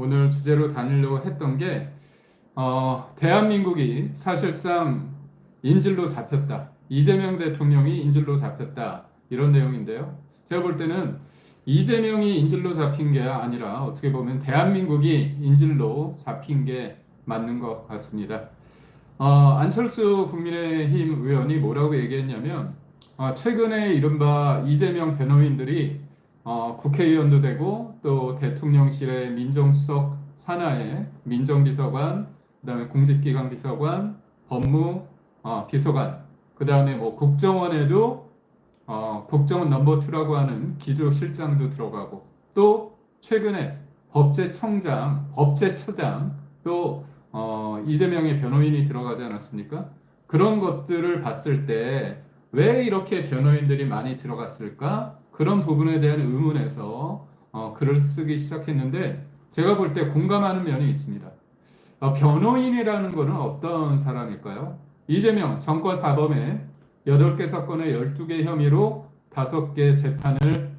오늘 주제로 다니려고 했던 게 대한민국이 사실상 인질로 잡혔다. 이재명 대통령이 인질로 잡혔다. 이런 내용인데요. 제가 볼 때는 이재명이 인질로 잡힌 게 아니라 어떻게 보면 대한민국이 인질로 잡힌 게 맞는 것 같습니다. 안철수 국민의힘 의원이 뭐라고 얘기했냐면 최근에 이른바 이재명 변호인들이 국회의원도 되고 또 대통령실의 민정수석 산하에 민정비서관, 그다음에 공직기관 비서관, 법무 비서관, 그다음에 뭐 국정원에도 국정원 넘버 2라고 하는 기조실장도 들어가고 또 최근에 법제청장, 법제처장 또 이재명의 변호인이 들어가지 않았습니까? 그런 것들을 봤을 때 왜 이렇게 변호인들이 많이 들어갔을까? 그런 부분에 대한 의문에서 글을 쓰기 시작했는데 제가 볼 때 공감하는 면이 있습니다. 변호인이라는 것은 어떤 사람일까요? 이재명 정권 사범의 8개 사건의 12개 혐의로 5개 재판을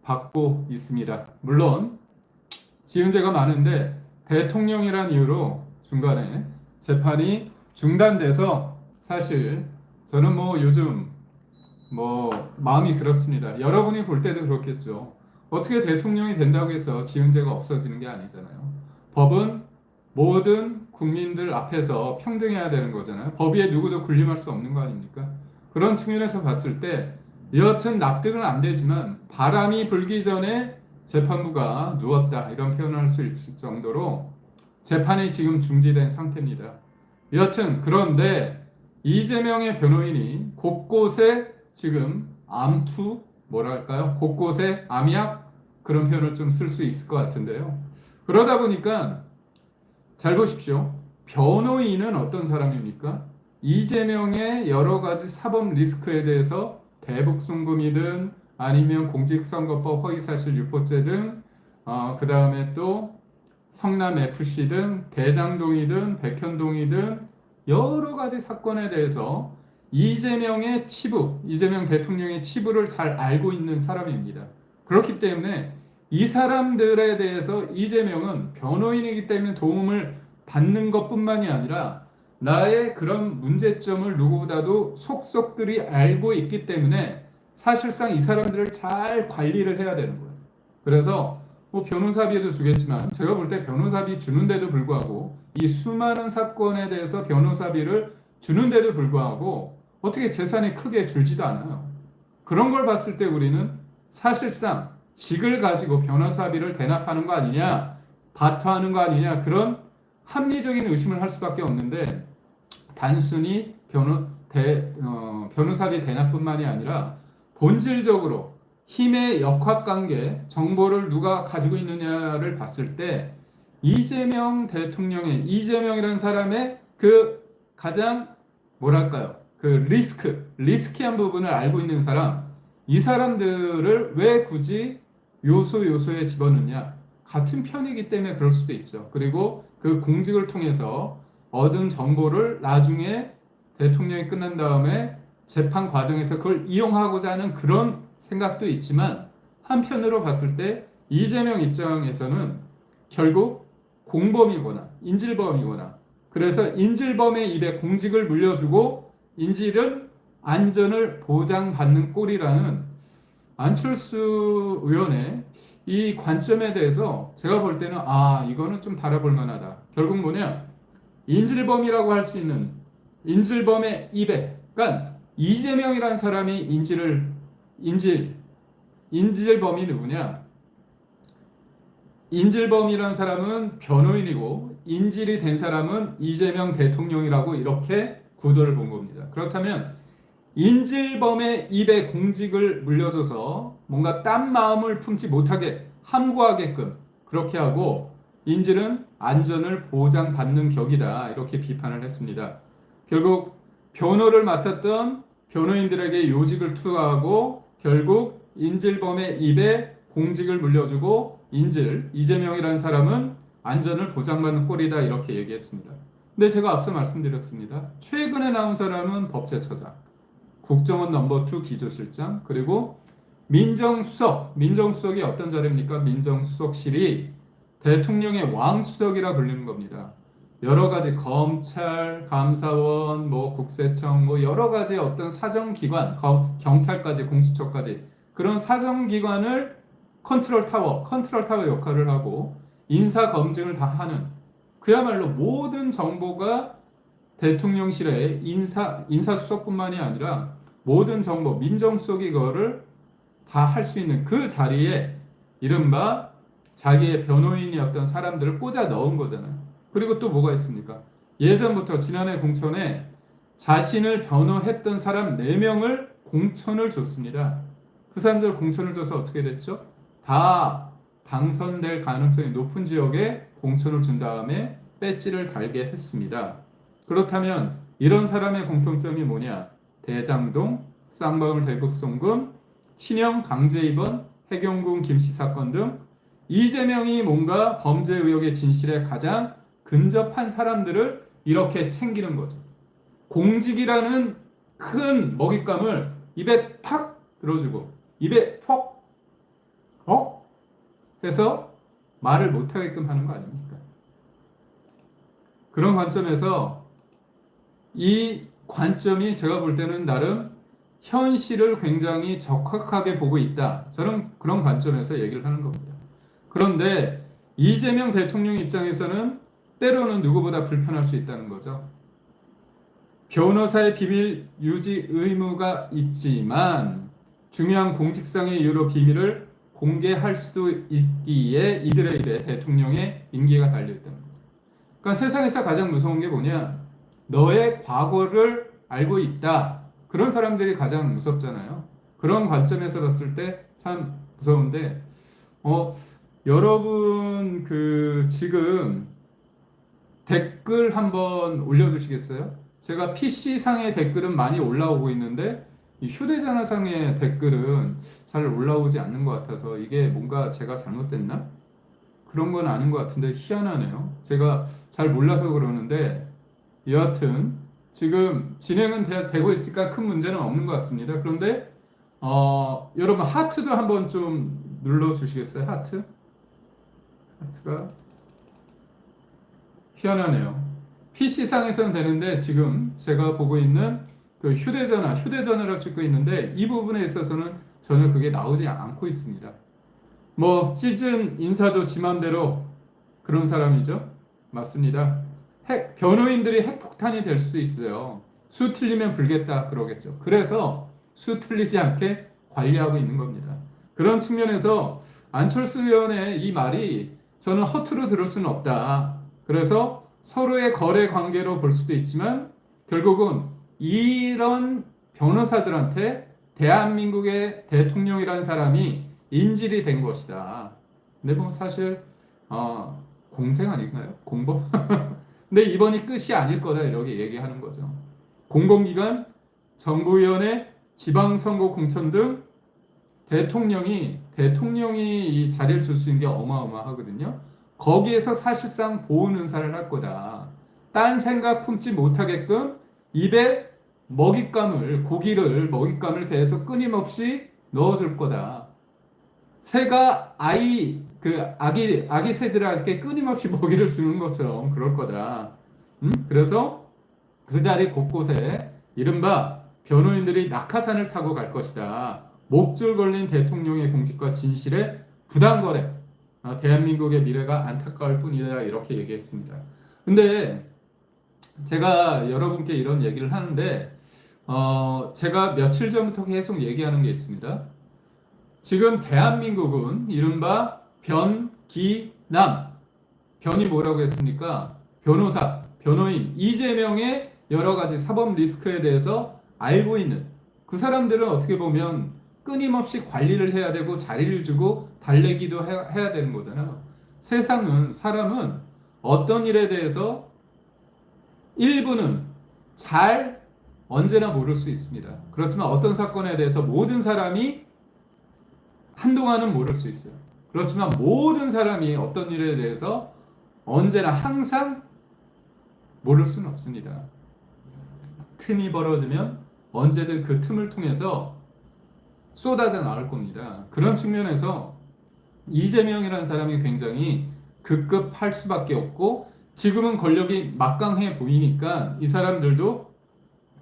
받고 있습니다. 물론 지은죄가 많은데 대통령이란 이유로 중간에 재판이 중단돼서 사실 저는 요즘 마음이 그렇습니다. 여러분이 볼 때도 그렇겠죠. 어떻게 대통령이 된다고 해서 지은죄가 없어지는 게 아니잖아요. 법은 모든 국민들 앞에서 평등해야 되는 거잖아요. 법 위에 누구도 군림할 수 없는 거 아닙니까? 그런 측면에서 봤을 때 여하튼 납득은 안 되지만 바람이 불기 전에 재판부가 누웠다 이런 표현을 할 수 있을 정도로 재판이 지금 중지된 상태입니다. 여하튼 그런데 이재명의 변호인이 곳곳에 지금 암투 뭐랄까요? 곳곳에 암약 그런 표현을 좀 쓸 수 있을 것 같은데요. 그러다 보니까 잘 보십시오. 변호인은 어떤 사람입니까? 이재명의 여러 가지 사법 리스크에 대해서 대북송금이든 아니면 공직선거법 허위사실 유포죄 등 그 다음에 또 성남FC 등 대장동이든 백현동이든 여러 가지 사건에 대해서 이재명의 치부, 이재명 대통령의 치부를 잘 알고 있는 사람입니다. 그렇기 때문에 이 사람들에 대해서 이재명은 변호인이기 때문에 도움을 받는 것뿐만이 아니라 나의 그런 문제점을 누구보다도 속속들이 알고 있기 때문에 사실상 이 사람들을 잘 관리를 해야 되는 거예요. 그래서 변호사비도 주겠지만 제가 볼 때 변호사비 주는데도 불구하고 이 수많은 사건에 대해서 변호사비를 주는데도 불구하고 어떻게 재산이 크게 줄지도 않아요. 그런 걸 봤을 때 우리는 사실상 직을 가지고 변호사비를 대납하는 거 아니냐, 바터하는 거 아니냐 그런 합리적인 의심을 할 수밖에 없는데 단순히 변호사비 대납뿐만이 아니라 본질적으로 힘의 역학관계, 정보를 누가 가지고 있느냐를 봤을 때 이재명 대통령의 이재명이라는 사람의 그 가장 뭐랄까요? 그 리스키한 부분을 알고 있는 사람, 이 사람들을 왜 굳이 요소에 집어넣냐? 같은 편이기 때문에 그럴 수도 있죠. 그리고 그 공직을 통해서 얻은 정보를 나중에 대통령이 끝난 다음에 재판 과정에서 그걸 이용하고자 하는 그런 생각도 있지만 한편으로 봤을 때 이재명 입장에서는 결국 공범이거나 인질범이거나 그래서 인질범의 입에 공직을 물려주고 인질은 안전을 보장받는 꼴이라는 안철수 의원의 이 관점에 대해서 제가 볼 때는 이거는 좀 바라볼 만하다. 결국 뭐냐? 인질범이라고 할 수 있는 인질범의 입에 그러니까 이재명이라는 사람이 인질범이 누구냐? 인질범이라는 사람은 변호인이고 인질이 된 사람은 이재명 대통령이라고 이렇게 구도를 본 겁니다. 그렇다면 인질범의 입에 공직을 물려줘서 뭔가 딴 마음을 품지 못하게 함구하게끔 그렇게 하고 인질은 안전을 보장받는 격이다 이렇게 비판을 했습니다. 결국 변호를 맡았던 변호인들에게 요직을 투하하고 결국 인질범의 입에 공직을 물려주고 이재명이라는 사람은 안전을 보장받는 꼴이다 이렇게 얘기했습니다. 근데 제가 앞서 말씀드렸습니다. 최근에 나온 사람은 법제처장, 국정원 넘버 2 기조실장, 그리고 민정수석이 어떤 자리입니까? 민정수석실이 대통령의 왕수석이라 불리는 겁니다. 여러 가지 검찰, 감사원, 뭐 국세청, 뭐 여러 가지 어떤 사정기관, 경찰까지, 공수처까지 그런 사정기관을 컨트롤 타워 역할을 하고 인사 검증을 다 하는, 그야말로 모든 정보가 대통령실의 인사수석뿐만이 아니라 모든 정보, 민정수석이 이거를 다 할 수 있는 그 자리에 이른바 자기의 변호인이었던 사람들을 꽂아 넣은 거잖아요. 그리고 또 뭐가 있습니까? 예전부터 지난해 공천에 자신을 변호했던 사람 4명을 공천을 줬습니다. 그 사람들 공천을 줘서 어떻게 됐죠? 다 당선될 가능성이 높은 지역에 공천을 준 다음에 배지를 달게 했습니다. 그렇다면 이런 사람의 공통점이 뭐냐? 대장동, 쌍방울 대북송금, 친형 강제 입원, 해경궁 김씨 사건 등 이재명이 뭔가 범죄 의혹의 진실에 가장 근접한 사람들을 이렇게 챙기는 거죠. 공직이라는 큰 먹잇감을 입에 팍 들어주고 입에 퍽 해서 말을 못하게끔 하는 거 아닙니까? 그런 관점에서 이 관점이 제가 볼 때는 나름 현실을 굉장히 적확하게 보고 있다. 저는 그런 관점에서 얘기를 하는 겁니다. 그런데 이재명 대통령 입장에서는 때로는 누구보다 불편할 수 있다는 거죠. 변호사의 비밀 유지 의무가 있지만 중요한 공직상의 이유로 비밀을 공개할 수도 있기에 이들의 입에 대통령의 임기가 달려있다는 거죠. 그러니까 세상에서 가장 무서운 게 뭐냐? 너의 과거를 알고 있다. 그런 사람들이 가장 무섭잖아요. 그런 관점에서 봤을 때 참 무서운데, 여러분 지금 댓글 한번 올려주시겠어요? 제가 PC상의 댓글은 많이 올라오고 있는데 이 휴대전화상의 댓글은 잘 올라오지 않는 것 같아서 이게 뭔가 제가 잘못됐나? 그런 건 아닌 것 같은데 희한하네요. 제가 잘 몰라서 그러는데 여하튼 지금 진행은 되고 있으니까 큰 문제는 없는 것 같습니다. 그런데 여러분 하트도 한번 좀 눌러주시겠어요? 하트가 희한하네요. PC상에서는 되는데 지금 제가 보고 있는 그 휴대전화로 찍고 있는데 이 부분에 있어서는 전혀 그게 나오지 않고 있습니다. 뭐 찢은 인사도 지 맘대로 그런 사람이죠. 맞습니다. 변호인들이 핵폭탄이 될 수도 있어요. 수 틀리면 불겠다 그러겠죠. 그래서 수 틀리지 않게 관리하고 있는 겁니다. 그런 측면에서 안철수 의원의 이 말이 저는 허투루 들을 수는 없다. 그래서 서로의 거래 관계로 볼 수도 있지만 결국은 이런 변호사들한테 대한민국의 대통령이라는 사람이 인질이 된 것이다. 근데 뭐 사실 공생 아닌가요? 공범? 근데 이번이 끝이 아닐 거다 이렇게 얘기하는 거죠. 공공기관, 정부위원회, 지방선거 공천 등 대통령이 이 자리를 줄 수 있는 게 어마어마하거든요. 거기에서 사실상 보훈 은사를 할 거다. 딴 생각 품지 못하게끔 입에 먹잇감을 계속 끊임없이 넣어줄 거다. 새가 아기 새들한테 끊임없이 먹이를 주는 것처럼 그럴 거다. 그래서 그 자리 곳곳에 이른바 변호인들이 낙하산을 타고 갈 것이다. 목줄 걸린 대통령의 공직과 진실의 부당거래. 대한민국의 미래가 안타까울 뿐이다. 이렇게 얘기했습니다. 근데 제가 여러분께 이런 얘기를 하는데 제가 며칠 전부터 계속 얘기하는 게 있습니다. 지금 대한민국은 이른바 변기남, 변이 뭐라고 했습니까? 변호사, 변호인, 이재명의 여러 가지 사법 리스크에 대해서 알고 있는 그 사람들은 어떻게 보면 끊임없이 관리를 해야 되고 자리를 주고 달래기도 해야 되는 거잖아요. 사람은 어떤 일에 대해서 일부는 잘 언제나 모를 수 있습니다. 그렇지만 어떤 사건에 대해서 모든 사람이 한동안은 모를 수 있어요. 그렇지만 모든 사람이 어떤 일에 대해서 언제나 항상 모를 수는 없습니다. 틈이 벌어지면 언제든 그 틈을 통해서 쏟아져 나올 겁니다. 그런 측면에서 이재명이라는 사람이 굉장히 급급할 수밖에 없고 지금은 권력이 막강해 보이니까 이 사람들도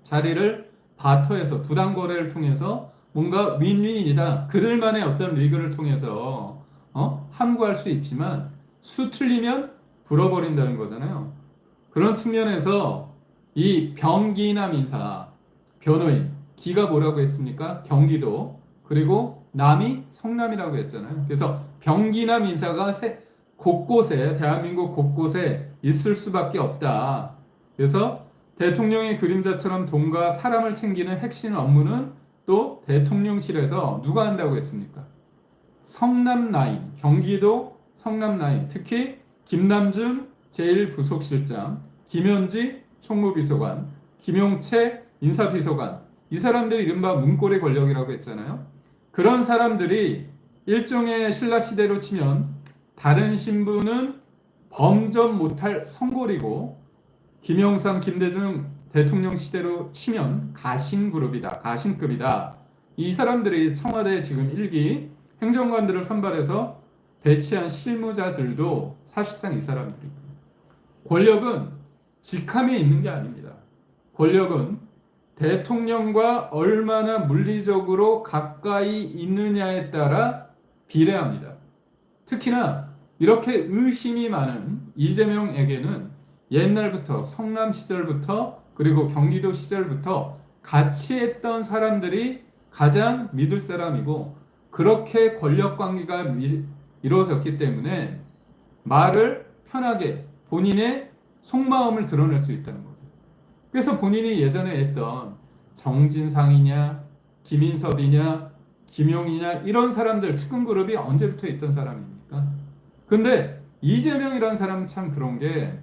자리를 바터해서 부당 거래를 통해서 뭔가 윈윈이다. 그들만의 어떤 리그를 통해서 함구할 수 있지만 수 틀리면 불어버린다는 거잖아요. 그런 측면에서 이 병기남 인사, 변호인, 기가 뭐라고 했습니까? 경기도, 그리고 남이 성남이라고 했잖아요. 그래서 병기남 인사가 곳곳에, 대한민국 곳곳에 있을 수밖에 없다. 그래서 대통령의 그림자처럼 돈과 사람을 챙기는 핵심 업무는 또 대통령실에서 누가 한다고 했습니까? 성남 라인, 경기도 성남 라인, 특히 김남중 제1부속실장, 김현지 총무비서관, 김용채 인사비서관, 이 사람들이 이른바 문고리 권력이라고 했잖아요. 그런 사람들이 일종의 신라 시대로 치면 다른 신부는 범접 못할 성골이고 김영삼, 김대중 대통령 시대로 치면 가신그룹이다. 가신급이다. 이 사람들이 청와대 지금 1기 행정관들을 선발해서 배치한 실무자들도 사실상 이 사람들입니다. 권력은 직함에 있는 게 아닙니다. 권력은 대통령과 얼마나 물리적으로 가까이 있느냐에 따라 비례합니다. 특히나 이렇게 의심이 많은 이재명에게는 옛날부터 성남 시절부터 그리고 경기도 시절부터 같이 했던 사람들이 가장 믿을 사람이고 그렇게 권력 관계가 이루어졌기 때문에 말을 편하게 본인의 속마음을 드러낼 수 있다는 거죠. 그래서 본인이 예전에 했던 정진상이냐 김인섭이냐 김용이냐 이런 사람들 측근그룹이 언제부터 있던 사람입니까? 근데 이재명이라는 사람은 참 그런 게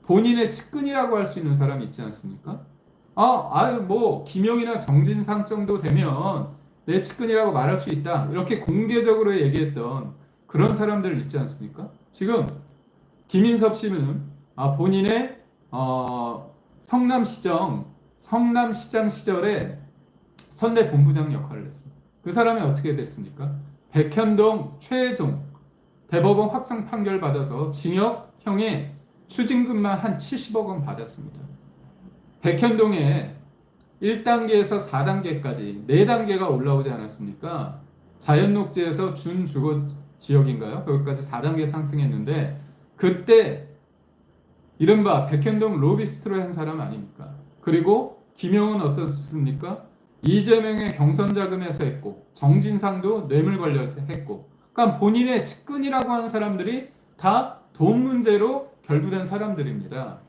본인의 측근이라고 할 수 있는 사람이 있지 않습니까? 뭐 김용이나 정진상 정도 되면 내 측근이라고 말할 수 있다. 이렇게 공개적으로 얘기했던 그런 사람들 있지 않습니까? 지금 김인섭 씨는 본인의 성남시장 시절에 선대 본부장 역할을 했습니다. 그 사람이 어떻게 됐습니까? 백현동 최혜종 대법원 확정 판결 받아서 징역형에 추징금만 한 70억 원 받았습니다. 백현동에 1단계에서 4단계까지 4단계가 올라오지 않았습니까? 자연녹지에서 준주거 지역인가요? 거기까지 4단계 상승했는데 그때 이른바 백현동 로비스트로 한 사람 아닙니까? 그리고 김용은 어떻습니까? 이재명의 경선 자금에서 했고 정진상도 뇌물 관련해서 했고 그러니까 본인의 측근이라고 하는 사람들이 다 돈 문제로 결부된 사람들입니다.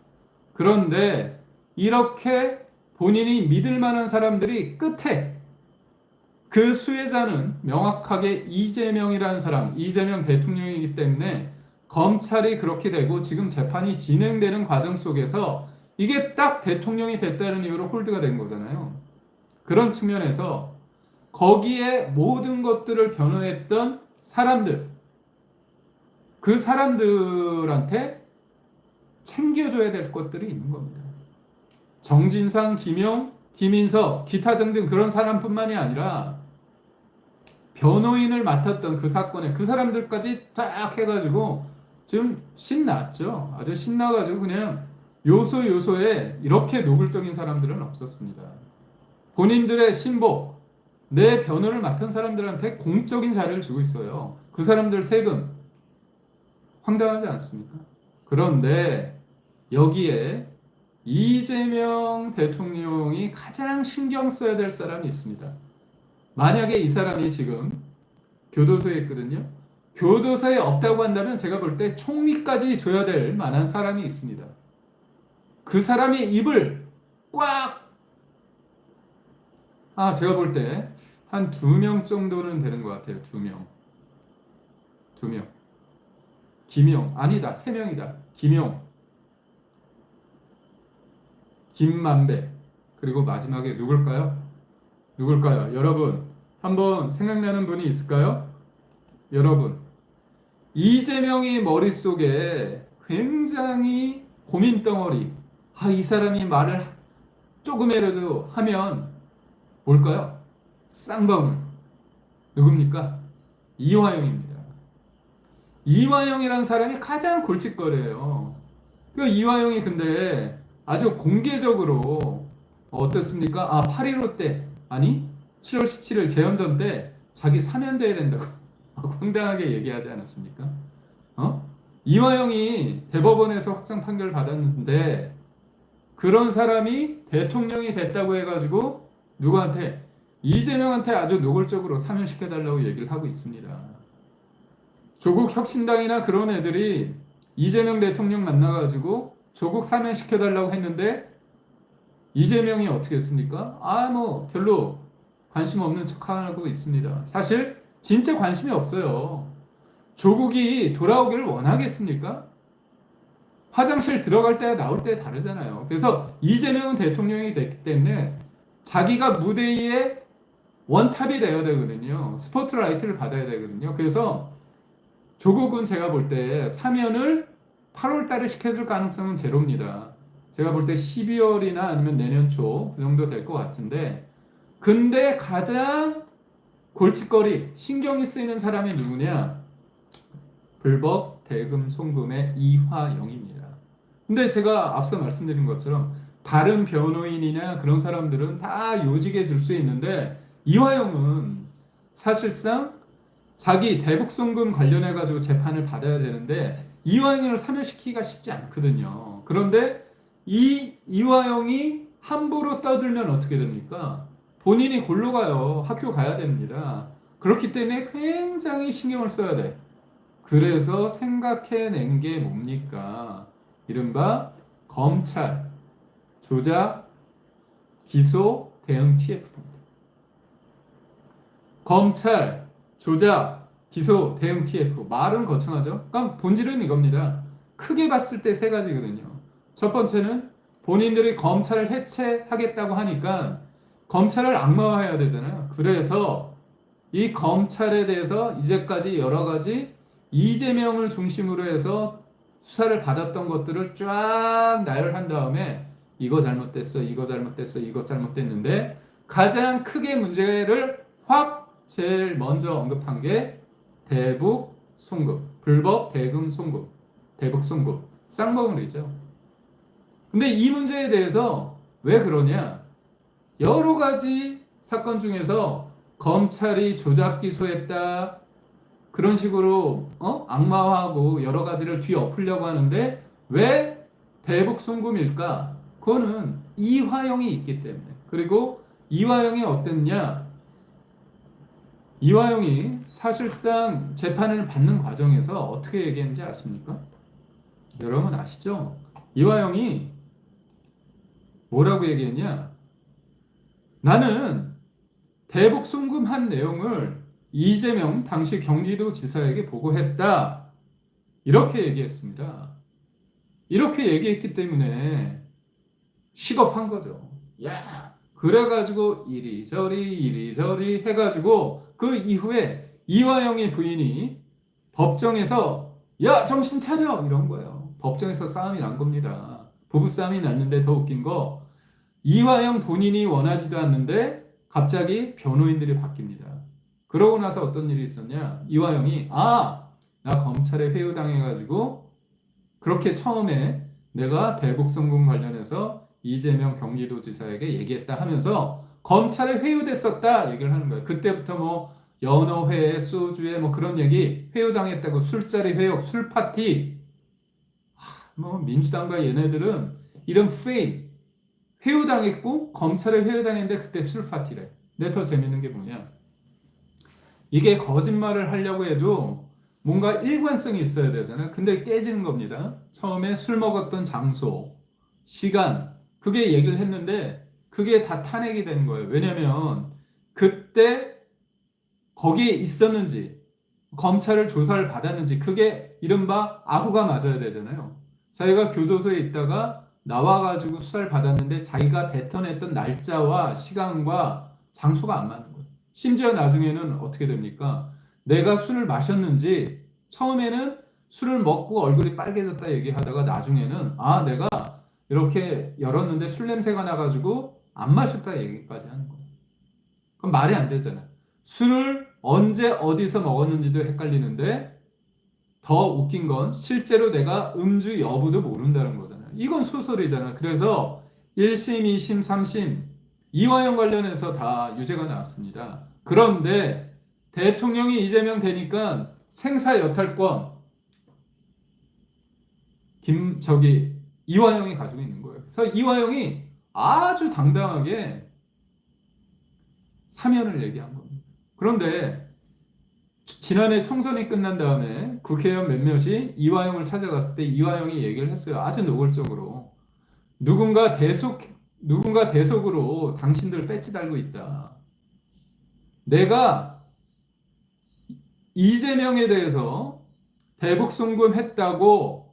그런데 이렇게 본인이 믿을 만한 사람들이 끝에 그 수혜자는 명확하게 이재명이라는 사람, 이재명 대통령이기 때문에 검찰이 그렇게 되고 지금 재판이 진행되는 과정 속에서 이게 딱 대통령이 됐다는 이유로 홀드가 된 거잖아요. 그런 측면에서 거기에 모든 것들을 변호했던 사람들, 그 사람들한테 챙겨줘야 될 것들이 있는 겁니다. 정진상, 김용, 김인석, 기타 등등 그런 사람뿐만이 아니라 변호인을 맡았던 그 사건에 그 사람들까지 딱 해가지고 지금 신났죠. 아주 신나가지고 그냥 요소요소에 이렇게 노골적인 사람들은 없었습니다. 본인들의 신복, 내 변호를 맡은 사람들한테 공적인 자료를 주고 있어요. 그 사람들 세금 황당하지 않습니까? 그런데 여기에 이재명 대통령이 가장 신경 써야 될 사람이 있습니다. 만약에 이 사람이 지금 교도소에 있거든요. 교도소에 없다고 한다면 제가 볼 때 총리까지 줘야 될 만한 사람이 있습니다. 그 사람의 입을 꽉 제가 볼 때 한 2명 정도는 되는 것 같아요. 2명. 김용 아니다. 3명이다. 김용, 김만배 그리고 마지막에 누굴까요? 여러분 한번 생각나는 분이 있을까요? 여러분 이재명이 머릿속에 굉장히 고민덩어리 이 사람이 말을 조금이라도 하면 뭘까요? 쌍방울 누굽니까? 이화영입니다. 이화영이라는 사람이 가장 골칫거리예요. 그 이화영이 근데 아주 공개적으로 어떻습니까? 8.15 때, 아니 7월 17일 재연전 때 자기 사면돼야 된다고 황당하게 얘기하지 않았습니까? 어? 이화영이 대법원에서 확정 판결을 받았는데 그런 사람이 대통령이 됐다고 해가지고 누구한테? 이재명한테 아주 노골적으로 사면시켜달라고 얘기를 하고 있습니다. 조국 혁신당이나 그런 애들이 이재명 대통령 만나가지고 조국 사면시켜달라고 했는데 이재명이 어떻게 했습니까? 뭐 별로 관심 없는 척하고 있습니다. 사실 진짜 관심이 없어요. 조국이 돌아오기를 원하겠습니까? 화장실 들어갈 때 나올 때 다르잖아요. 그래서 이재명은 대통령이 됐기 때문에 자기가 무대 위에 원탑이 되어야 되거든요. 스포트라이트를 받아야 되거든요. 그래서 조국은 제가 볼 때 사면을 8월 달에 시켜줄 가능성은 제로입니다. 제가 볼 때 12월이나 아니면 내년 초 그 정도 될 것 같은데 근데 가장 골칫거리 신경이 쓰이는 사람이 누구냐? 불법 대금 송금의 이화영입니다. 근데 제가 앞서 말씀드린 것처럼 다른 변호인이나 그런 사람들은 다 요직에 줄 수 있는데 이화영은 사실상 자기 대북 송금 관련해 가지고 재판을 받아야 되는데 이화영을 사면시키기가 쉽지 않거든요. 그런데 이 이화영이 함부로 떠들면 어떻게 됩니까? 본인이 골로 가요. 학교 가야 됩니다. 그렇기 때문에 굉장히 신경을 써야 돼. 그래서 생각해낸 게 뭡니까? 이른바 검찰, 조작, 기소, 대응 TF입니다. 검찰, 조작, 기소, 대응 TF. 말은 거창하죠? 그럼 본질은 이겁니다. 크게 봤을 때 세 가지거든요. 첫 번째는 본인들이 검찰을 해체하겠다고 하니까 검찰을 악마화해야 되잖아요. 그래서 이 검찰에 대해서 이제까지 여러 가지 이재명을 중심으로 해서 수사를 받았던 것들을 쫙 나열한 다음에 이거 잘못됐어, 이거 잘못됐어, 이거 잘못됐는데 가장 크게 문제를 확 제일 먼저 언급한 게 대북 송금, 불법 대금 송금, 대북 송금, 쌍방울이죠. 근데 이 문제에 대해서 왜 그러냐? 여러 가지 사건 중에서 검찰이 조작 기소했다, 그런 식으로 악마화하고 여러 가지를 뒤엎으려고 하는데 왜 대북 송금일까? 그거는 이화영이 있기 때문에. 그리고 이화영이 어땠냐? 이화영이 사실상 재판을 받는 과정에서 어떻게 얘기했는지 아십니까? 여러분 아시죠? 이화영이 뭐라고 얘기했냐? 나는 대북 송금한 내용을 이재명 당시 경기도지사에게 보고했다. 이렇게 얘기했습니다. 이렇게 얘기했기 때문에 식업한 거죠. 야, 그래가지고 이리저리 해가지고 그 이후에 이화영의 부인이 법정에서 야, 정신 차려! 이런 거예요. 법정에서 싸움이 난 겁니다. 부부싸움이 났는데 더 웃긴 거 이화영 본인이 원하지도 않는데 갑자기 변호인들이 바뀝니다. 그러고 나서 어떤 일이 있었냐? 이화영이 나 검찰에 회유당해가지고 그렇게 처음에 내가 대북 송금 관련해서 이재명 경기도지사에게 얘기했다 하면서 검찰에 회유됐었다 얘기를 하는 거예요. 그때부터 뭐 연어회, 소주회 뭐 그런 얘기 회유당했다고 술자리 회역, 술 파티 뭐 민주당과 얘네들은 이런 페임 회유당했고 검찰에 회유당했는데 그때 술 파티래. 근데 더 재밌는 게 뭐냐? 이게 거짓말을 하려고 해도 뭔가 일관성이 있어야 되잖아요. 근데 깨지는 겁니다. 처음에 술 먹었던 장소, 시간, 그게 얘기를 했는데 그게 다 탄핵이 되는 거예요. 왜냐면 그때 거기에 있었는지 검찰을 조사를 받았는지 그게 이른바 아구가 맞아야 되잖아요. 자기가 교도소에 있다가 나와가지고 수사를 받았는데 자기가 뱉어냈던 날짜와 시간과 장소가 안 맞는 거예요. 심지어 나중에는 어떻게 됩니까? 내가 술을 마셨는지 처음에는 술을 먹고 얼굴이 빨개졌다 얘기하다가 나중에는 내가 이렇게 열었는데 술 냄새가 나가지고 안 마셨다 얘기까지 하는 거예요. 그럼 말이 안 되잖아요. 술을 언제 어디서 먹었는지도 헷갈리는데 더 웃긴 건 실제로 내가 음주 여부도 모른다는 거잖아요. 이건 소설이잖아요. 그래서 1심, 2심, 3심 이화영 관련해서 다 유죄가 나왔습니다. 그런데 대통령이 이재명 되니까 생사 여탈권 이화영이 가지고 있는 거예요. 그래서 이화영이 아주 당당하게 사면을 얘기한 겁니다. 그런데 지난해 총선이 끝난 다음에 국회의원 몇몇이 이화영을 찾아갔을 때 이화영이 얘기를 했어요. 아주 노골적으로. 누군가 대속으로 당신들 배지 달고 있다. 내가 이재명에 대해서 대북 송금했다고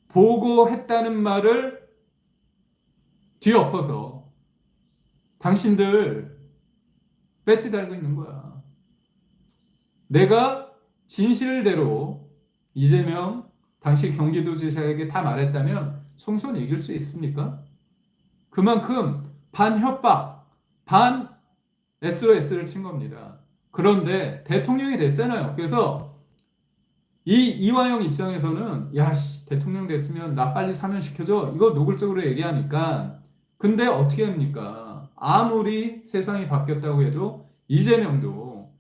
보고했다는 말을 뒤엎어서 당신들 배지 달고 있는 거야. 내가 진실대로 이재명 당시 경기도지사에게 다 말했다면 총선 이길 수 있습니까? 그만큼 반협박, 반 SOS를 친 겁니다. 그런데 대통령이 됐잖아요. 그래서 이 이화영 입장에서는 야, 대통령 됐으면 나 빨리 사면시켜줘. 이거 노골적으로 얘기하니까 근데 어떻게 합니까? 아무리 세상이 바뀌었다고 해도 이재명도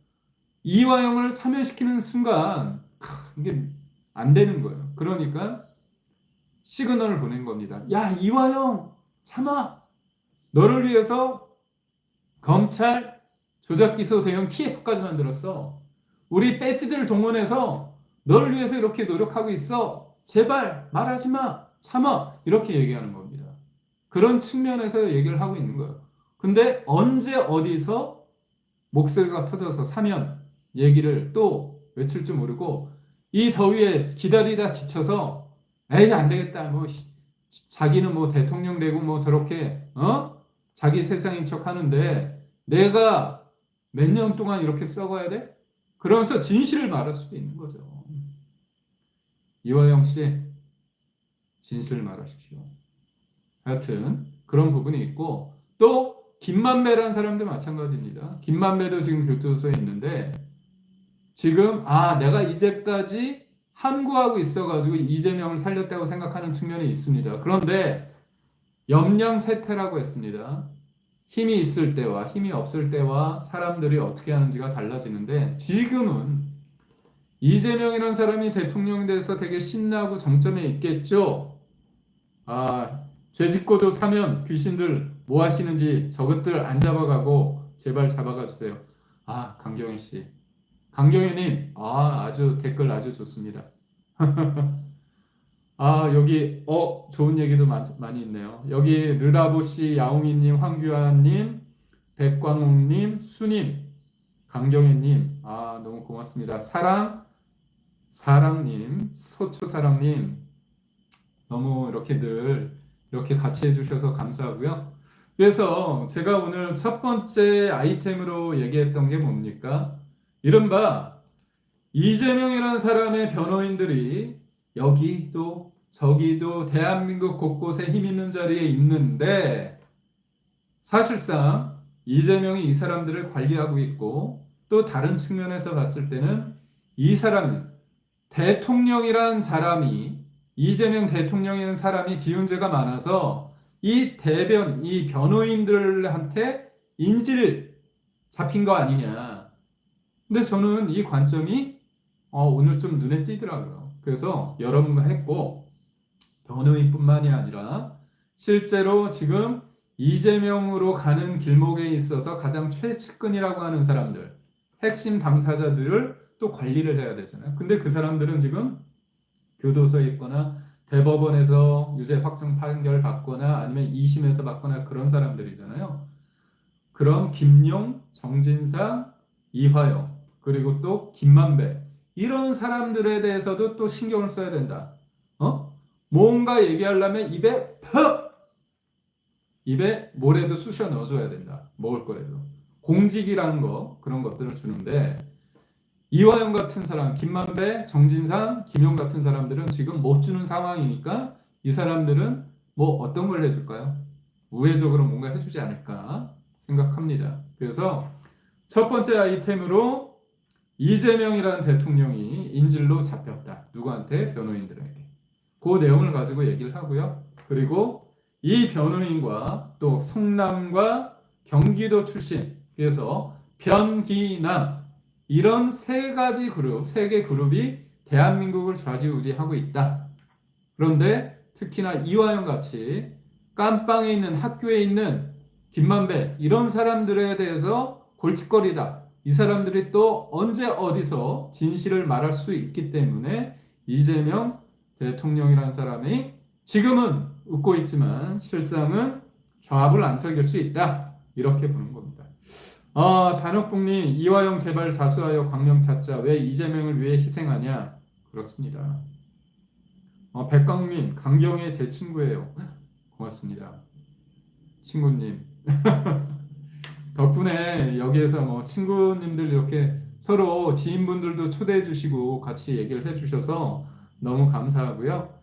이화영을 사면시키는 순간 이게 안 되는 거예요. 그러니까 시그널을 보낸 겁니다. 야, 이화영 참아. 너를 위해서 검찰 조작기소 대형 TF까지 만들었어. 우리 배지들 동원해서 너를 위해서 이렇게 노력하고 있어. 제발 말하지 마. 참아. 이렇게 얘기하는 겁니다. 그런 측면에서 얘기를 하고 있는 거예요. 근데 언제 어디서 목소리가 터져서 사면 얘기를 또 외칠 줄 모르고 이 더위에 기다리다 지쳐서 에이 안 되겠다. 뭐 자기는 뭐 대통령 되고 뭐 저렇게 자기 세상인 척 하는데 내가 몇 년 동안 이렇게 썩어야 돼? 그러면서 진실을 말할 수도 있는 거죠. 이화영 씨, 진실을 말하십시오. 하여튼 그런 부분이 있고 또 김만배라는 사람도 마찬가지입니다. 김만배도 지금 교도소에 있는데 지금 내가 이제까지 함구하고 있어가지고 이재명을 살렸다고 생각하는 측면이 있습니다. 그런데 염량세태라고 했습니다. 힘이 있을 때와 힘이 없을 때와 사람들이 어떻게 하는지가 달라지는데 지금은 이재명이라는 사람이 대통령에 대해서 되게 신나고 정점에 있겠죠. 죄짓고도 사면 귀신들 뭐 하시는지 저것들 안 잡아가고 제발 잡아가 주세요. 강경혜 씨. 강경혜님, 아주 댓글 아주 좋습니다. 여기, 좋은 얘기도 많이 있네요. 여기, 르라보씨, 야옹이님, 황규환님, 백광욱님, 수님, 강경혜님, 너무 고맙습니다. 사랑님, 소초사랑님, 너무 이렇게 늘 이렇게 같이 해주셔서 감사하고요. 그래서 제가 오늘 첫 번째 아이템으로 얘기했던 게 뭡니까? 이른바 이재명이라는 사람의 변호인들이 여기도 저기도 대한민국 곳곳에 힘 있는 자리에 있는데 사실상 이재명이 이 사람들을 관리하고 있고 또 다른 측면에서 봤을 때는 이 사람은 대통령이란 사람이 이재명 대통령이라는 사람이 지은 죄가 많아서 이 변호인들한테 인질 잡힌 거 아니냐. 근데 저는 이 관점이 오늘 좀 눈에 띄더라고요. 그래서 여러분과 했고 변호인뿐만이 아니라 실제로 지금 이재명으로 가는 길목에 있어서 가장 최측근이라고 하는 사람들, 핵심 당사자들을 또 관리를 해야 되잖아요. 근데 그 사람들은 지금 교도소에 있거나 대법원에서 유죄 확정 판결 받거나 아니면 2심에서 받거나 그런 사람들이잖아요. 그럼 김용, 정진상, 이화영 그리고 또 김만배 이런 사람들에 대해서도 또 신경을 써야 된다. 뭔가 얘기하려면 입에 뭐라도 쑤셔 넣어줘야 된다. 먹을 거라도. 공직이라는 거 그런 것들을 주는데 이화영 같은 사람, 김만배, 정진상, 김용 같은 사람들은 지금 못 주는 상황이니까 이 사람들은 뭐 어떤 걸 해줄까요? 우회적으로 뭔가 해주지 않을까 생각합니다. 그래서 첫 번째 아이템으로 이재명이라는 대통령이 인질로 잡혔다. 누구한테? 변호인들에게. 그 내용을 가지고 얘기를 하고요. 그리고 이 변호인과 또 성남과 경기도 출신, 그래서 변기남, 이런 세 가지 그룹, 세 개 그룹이 대한민국을 좌지우지하고 있다. 그런데 특히나 이화영 같이 깜빵에 있는, 학교에 있는 김만배, 이런 사람들에 대해서 골칫거리다. 이 사람들이 또 언제 어디서 진실을 말할 수 있기 때문에 이재명 대통령이라는 사람이 지금은 웃고 있지만 실상은 좌불 안석일 수 있다. 이렇게 보는 겁니다. 단역국님, 이화영 제발 자수하여 광명 찾자. 왜 이재명을 위해 희생하냐? 그렇습니다. 백광민, 강경의 제 친구예요. 고맙습니다. 친구님. 덕분에 여기에서 뭐 친구님들 이렇게 서로 지인분들도 초대해 주시고 같이 얘기를 해 주셔서 너무 감사하고요.